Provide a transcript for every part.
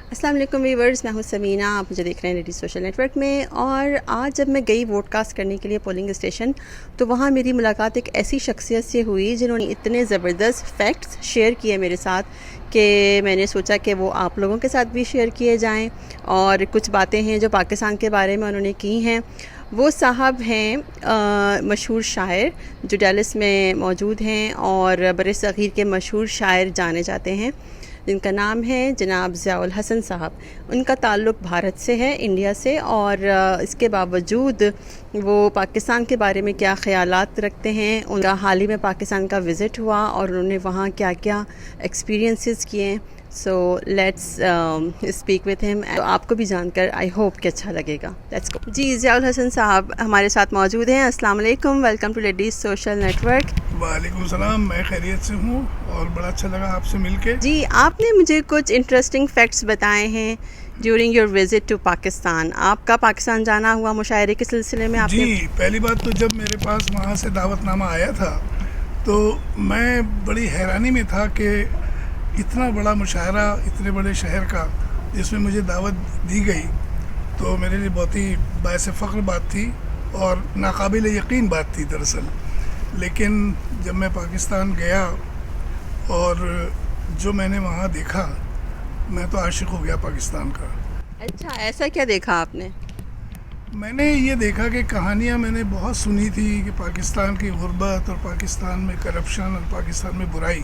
अस्सलाम वालेकुम व्यूअर्स, मैं हूं समीना। आप मुझे देख रहे हैं रेडी सोशल नेटवर्क में। और आज जब मैं गई वोट कास्ट करने के लिए पोलिंग स्टेशन, तो वहां मेरी मुलाकात एक ऐसी शख्सियत से हुई जिन्होंने इतने ज़बरदस्त फैक्ट्स शेयर किए मेरे साथ कि मैंने सोचा कि वो आप लोगों के साथ भी शेयर किए जाएं। और कुछ बातें हैं जो पाकिस्तान के बारे में उन्होंने की हैं। वो साहब हैं मशहूर शायर जो डैलस में मौजूद हैं और बरसग़ीर के मशहूर शायर जाने जाते हैं, जिनका नाम है जनाब ज़ियाउल हसन साहब। उनका ताल्लुक़ भारत से है, इंडिया से, और इसके बावजूद वो पाकिस्तान के बारे में क्या ख़यालात रखते हैं। उनका हाल ही में पाकिस्तान का विज़िट हुआ और उन्होंने वहाँ क्या क्या एक्सपीरियंसेस किए। So let's speak with him. तो आपको भी जानकर आई होप कि अच्छा लगेगा। Let's go. जी, ज़ियाउल हसन साहब हमारे साथ मौजूद हैं। अस्सलाम वालेकुम, welcome to ladies social network. वालेकुम सलाम, मैं खैरियत से हूँ और बड़ा अच्छा लगा आपसे मिलके। जी, आपने मुझे कुछ इंटरेस्टिंग फैक्ट्स बताए हैं during your visit to Pakistan. आपका पाकिस्तान जाना हुआ मुशायरे के सिलसिले में आपने? जी, पहली बात तो जब मेरे पास वहाँ से दावतनामा आया था तो मैं बड़ी हैरानी में था कि इतना बड़ा मुशायरा इतने बड़े शहर का जिसमें मुझे दावत दी गई, तो मेरे लिए बहुत ही बायस फ़ख्र बात थी और नाकाबिल यकीन बात थी दरअसल। लेकिन जब मैं पाकिस्तान गया और जो मैंने वहाँ देखा, मैं तो आशिक हो गया पाकिस्तान का। अच्छा, ऐसा क्या देखा आपने? मैंने ये देखा कि कहानियाँ मैंने बहुत सुनी थी कि पाकिस्तान की गुर्बत और पाकिस्तान में करप्शन और पाकिस्तान में बुराई।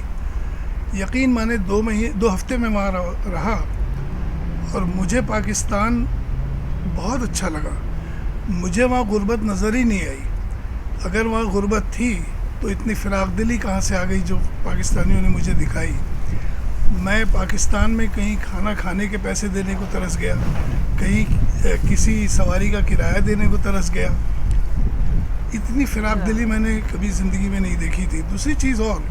यकीन माने 2 हफ्ते में वहाँ रहा और मुझे पाकिस्तान बहुत अच्छा लगा। मुझे वहाँ गुर्बत नज़र ही नहीं आई। अगर वहाँ गुर्बत थी तो इतनी फ़िराक दिली कहाँ से आ गई जो पाकिस्तानियों ने मुझे दिखाई। मैं पाकिस्तान में कहीं खाना खाने के पैसे देने को तरस गया, कहीं किसी सवारी का किराया देने को तरस गया। इतनी फ़िराक दिली मैंने कभी ज़िंदगी में नहीं देखी थी। दूसरी चीज़ और,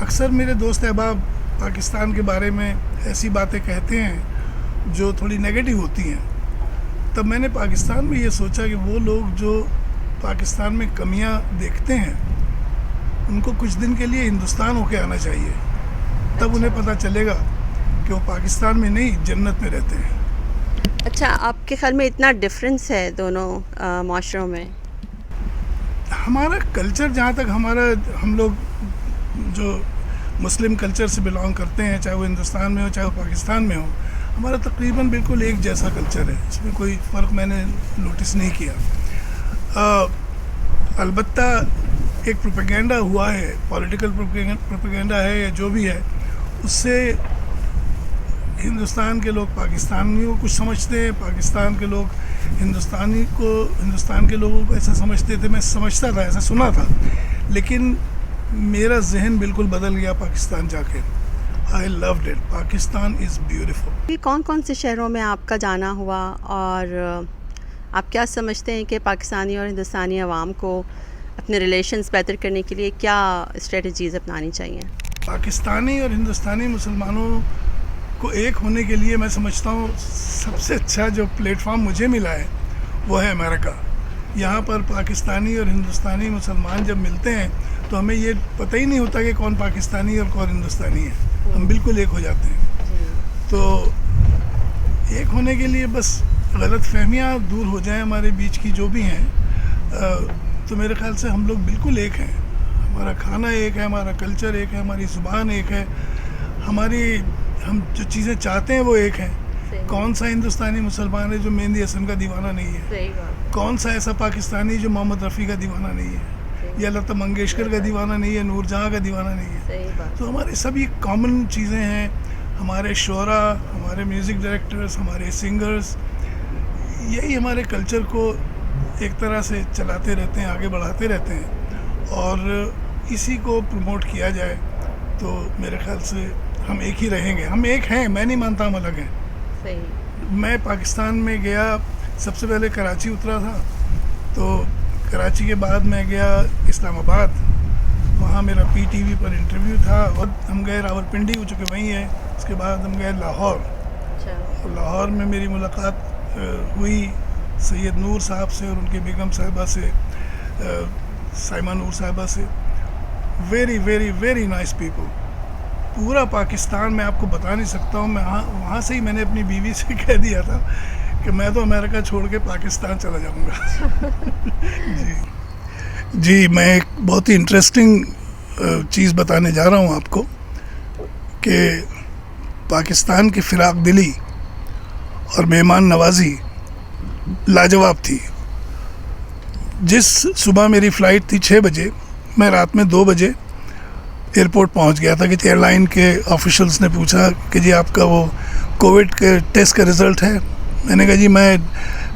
अक्सर मेरे दोस्त अहबाब पाकिस्तान के बारे में ऐसी बातें कहते हैं जो थोड़ी नेगेटिव होती हैं। तब मैंने पाकिस्तान में ये सोचा कि वो लोग जो पाकिस्तान में कमियां देखते हैं उनको कुछ दिन के लिए हिंदुस्तान होके आना चाहिए, तब उन्हें पता चलेगा कि वो पाकिस्तान में नहीं जन्नत में रहते हैं। अच्छा, आपके ख्याल में इतना डिफरेंस है दोनों माशरों में? हमारा कल्चर, जहाँ तक हम लोग जो मुस्लिम कल्चर से बिलोंग करते हैं, चाहे वो हिंदुस्तान में हो चाहे वो पाकिस्तान में हो, हमारा तकरीबन बिल्कुल एक जैसा कल्चर है। इसमें कोई फ़र्क मैंने नोटिस नहीं किया। अलबत्ता एक प्रोपेगेंडा हुआ है, पॉलिटिकल प्रोपेगेंडा है या जो भी है, उससे हिंदुस्तान के लोग पाकिस्तानियों को कुछ समझते हैं, पाकिस्तान के लोग हिंदुस्तान के लोगों को ऐसा समझते थे। मैं समझता था, ऐसा सुना था, लेकिन मेरा जहन बिल्कुल बदल गया पाकिस्तान जाके। I loved it. Pakistan is beautiful. कौन कौन से शहरों में आपका जाना हुआ और आप क्या समझते हैं कि पाकिस्तानी और हिंदुस्तानी अवाम को अपने रिलेशंस बेहतर करने के लिए क्या स्ट्रेटजीज़ अपनानी चाहिए? पाकिस्तानी और हिंदुस्तानी मुसलमानों को एक होने के लिए मैं समझता हूँ सबसे अच्छा जो प्लेटफॉर्म मुझे मिला है वो है अमेरिका। यहाँ पर पाकिस्तानी और हिंदुस्तानी मुसलमान जब मिलते हैं तो हमें ये पता ही नहीं होता कि कौन पाकिस्तानी और कौन हिंदुस्तानी है। हम बिल्कुल एक हो जाते हैं। तो एक होने के लिए बस गलत फहमियाँ दूर हो जाएं हमारे बीच की जो भी हैं, तो मेरे ख्याल से हम लोग बिल्कुल एक हैं। हमारा खाना एक है, हमारा कल्चर एक है, हमारी ज़ुबान एक है, हम जो चीज़ें चाहते हैं वो एक हैं। कौन सा हिंदुस्तानी मुसलमान है जो मेहंदी हसन का दीवाना नहीं है? कौन सा ऐसा पाकिस्तानी जो मोहम्मद रफ़ी का दीवाना नहीं है या लता मंगेशकर का दीवाना नहीं है, नूरजहाँ का दीवाना नहीं है? तो हमारे सभी कॉमन चीज़ें हैं। हमारे शोरा, हमारे म्यूज़िक डायरेक्टर्स, हमारे सिंगर्स, यही हमारे कल्चर को एक तरह से चलाते रहते हैं, आगे बढ़ाते रहते हैं। और इसी को प्रमोट किया जाए तो मेरे ख्याल से हम एक ही रहेंगे। हम एक हैं, मैं नहीं मानता हम अलग हैं। सही। मैं पाकिस्तान में गया, सबसे पहले कराची उतरा था, तो कराची के बाद मैं गया इस्लामाबाद। वहाँ मेरा PTV पर इंटरव्यू था और हम गए रावलपिंडी, हो चुके वहीं है। उसके बाद हम गए लाहौर। अच्छा। लाहौर में मेरी मुलाकात हुई सैयद नूर साहब से और उनकी बेगम साहिबा से, साइमा नूर साहिबा से। Very very very nice people. पूरा पाकिस्तान मैं आपको बता नहीं सकता हूँ। मैं वहाँ से ही मैंने अपनी बीवी से कह दिया था कि मैं तो अमेरिका छोड़ के पाकिस्तान चला जाऊँगा। जी, मैं एक बहुत ही इंटरेस्टिंग चीज़ बताने जा रहा हूँ आपको कि पाकिस्तान की फिराक दिली और मेहमान नवाजी लाजवाब थी। जिस सुबह मेरी फ़्लाइट थी 6 बजे, मैं रात में 2 बजे एयरपोर्ट पहुंच गया था कि एयरलाइन के ऑफिशियल्स ने पूछा कि जी आपका वो कोविड के टेस्ट का रिज़ल्ट है। मैंने कहा जी मैं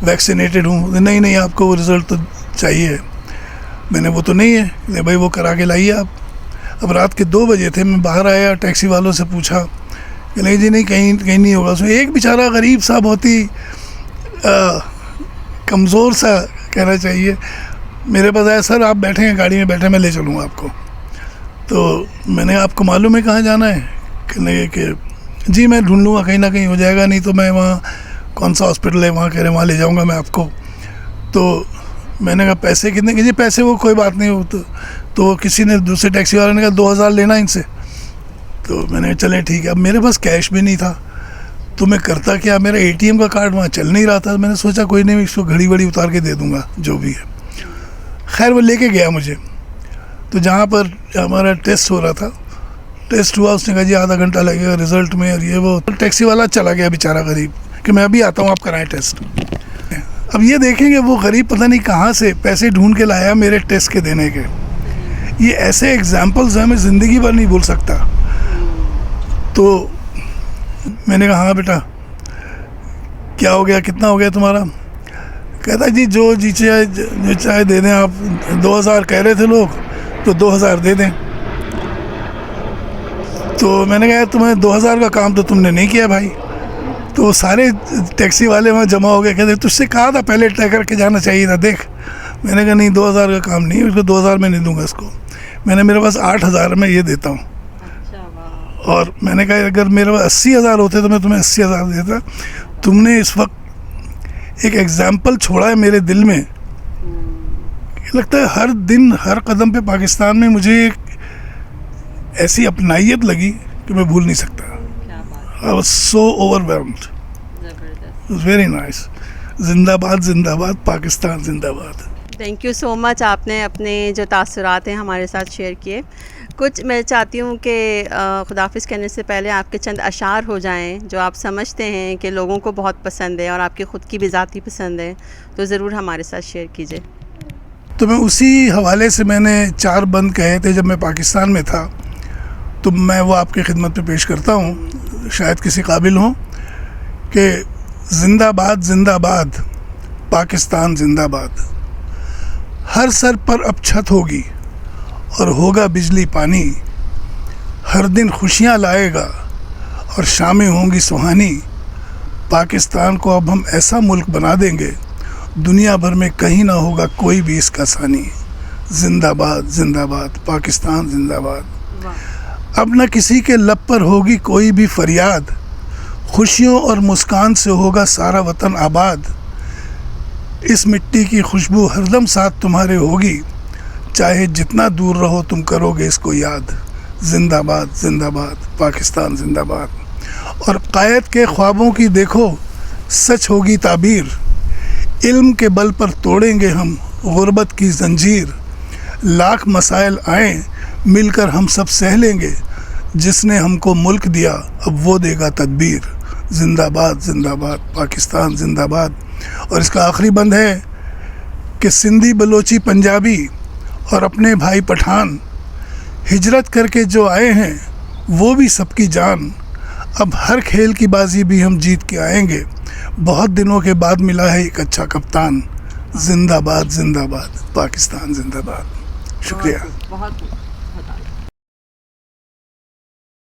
वैक्सीनेटेड हूँ। नहीं आपको वो रिज़ल्ट तो चाहिए। मैंने वो तो नहीं है। नहीं भाई वो करा के लाइए आप। अब रात के 2 बजे थे, मैं बाहर आया, टैक्सी वालों से पूछा कि नहीं जी नहीं कहीं नहीं होगा। उसमें एक बेचारा गरीब सा बहुत ही कमज़ोर सा कहना चाहिए मेरे पास आया, सर आप बैठे हैं गाड़ी में, बैठे मैं ले चलूँगा आपको। तो मैंने आपको मालूम है कहाँ जाना है? कहने कि जी मैं ढूंढ लूँगा, कहीं ना कहीं हो जाएगा, नहीं तो मैं वहाँ कौन सा हॉस्पिटल है वहाँ कह रहे वहाँ ले जाऊँगा मैं आपको। तो मैंने कहा पैसे कितने? कि जी पैसे वो कोई बात नहीं हो। तो किसी ने दूसरे टैक्सी वाले ने कहा 2000 लेना इनसे। तो मैंने चले ठीक है। अब मेरे पास कैश भी नहीं था, तो मैं करता क्या, मेरा ATM का कार्ड वहाँ चल नहीं रहा था। मैंने सोचा कोई नहीं, इसको घड़ी वड़ी उतार के दे दूँगा जो भी है। खैर वो लेके गया मुझे। तो जहाँ पर हमारा टेस्ट हो रहा था, टेस्ट हुआ, उसने कहा जी आधा घंटा लगेगा रिज़ल्ट में और ये वो। तो टैक्सी वाला चला गया बेचारा गरीब कि मैं अभी आता हूँ, आप कराएं टेस्ट। अब ये देखेंगे वो गरीब पता नहीं कहाँ से पैसे ढूंढ के लाया मेरे टेस्ट के देने के। ये ऐसे एग्जाम्पल्स हैं मैं ज़िंदगी भर नहीं भूल सकता। तो मैंने कहा हाँ बेटा क्या हो गया, कितना हो गया तुम्हारा? कहता जी जो चाहे दे दें आप। 2000 कह रहे थे लोग तो 2000 दे दें। तो मैंने कहा तुम्हें 2000 का काम तो तुमने नहीं किया भाई। तो सारे टैक्सी वाले वहाँ जमा हो गए, कहते तुझसे कहा था पहले तय करके जाना चाहिए था, देख। मैंने कहा नहीं 2000 का काम नहीं है, उसको 2000 में नहीं दूंगा इसको। मेरे पास 8000 में ये देता हूँ। और मैंने कहा अगर मेरे पास 80,000 होते तो मैं तुम्हें 80,000 देता। तुमने इस वक्त एक एग्जाम्पल छोड़ा है मेरे दिल में। लगता है हर दिन हर कदम पे पाकिस्तान में मुझे एक ऐसी अपनाइयत लगी कि मैं भूल नहीं सकता। I was so overwhelmed. It was very nice. जिंदाबाद जिंदाबाद पाकिस्तान जिंदाबाद। थैंक यू सो मच, आपने अपने जो तासुरात हैं हमारे साथ शेयर किए। कुछ मैं चाहती हूँ कि खुदाफिज़ कहने से पहले आपके चंद अशार हो जाएं जो आप समझते हैं कि लोगों को बहुत पसंद है और आपकी ख़ुद की भी ज़ाती पसंद है, तो ज़रूर हमारे साथ शेयर कीजिए। तो मैं उसी हवाले से मैंने 4 बंद कहे थे जब मैं पाकिस्तान में था, तो मैं वो आपकी खिदमत में पेश करता हूँ, शायद किसी काबिल हों। कि जिंदाबाद जिंदाबाद पाकिस्तान जिंदाबाद। हर सर पर अब छत होगी और होगा बिजली पानी। हर दिन खुशियाँ लाएगा और शामें होंगी सुहानी। पाकिस्तान को अब हम ऐसा मुल्क बना देंगे, दुनिया भर में कहीं ना होगा कोई भी इसका सानी। जिंदाबाद जिंदाबाद पाकिस्तान जिंदाबाद। अब न किसी के लब पर होगी कोई भी फरियाद। खुशियों और मुस्कान से होगा सारा वतन आबाद। इस मिट्टी की खुशबू हरदम साथ तुम्हारे होगी। चाहे जितना दूर रहो तुम करोगे इसको याद। जिंदाबाद जिंदाबाद पाकिस्तान जिंदाबाद। और कायद के ख्वाबों की देखो सच होगी ताबीर। इल्म के बल पर तोड़ेंगे हम गुर्बत की जंजीर। लाख मसाइल आए मिलकर हम सब सह लेंगे। जिसने हमको मुल्क दिया अब वो देगा तदबीर। जिंदाबाद जिंदाबाद पाकिस्तान जिंदाबाद। और इसका आखिरी बंद है कि सिंधी बलोची पंजाबी और अपने भाई पठान हिजरत करके जो आए हैं वो भी सबकी जान। अब हर खेल की बाजी भी हम जीत के आएंगे। बहुत दिनों के बाद मिला है एक अच्छा कप्तान। जिंदाबाद जिंदाबाद पाकिस्तान जिंदाबाद। शुक्रिया। बहुत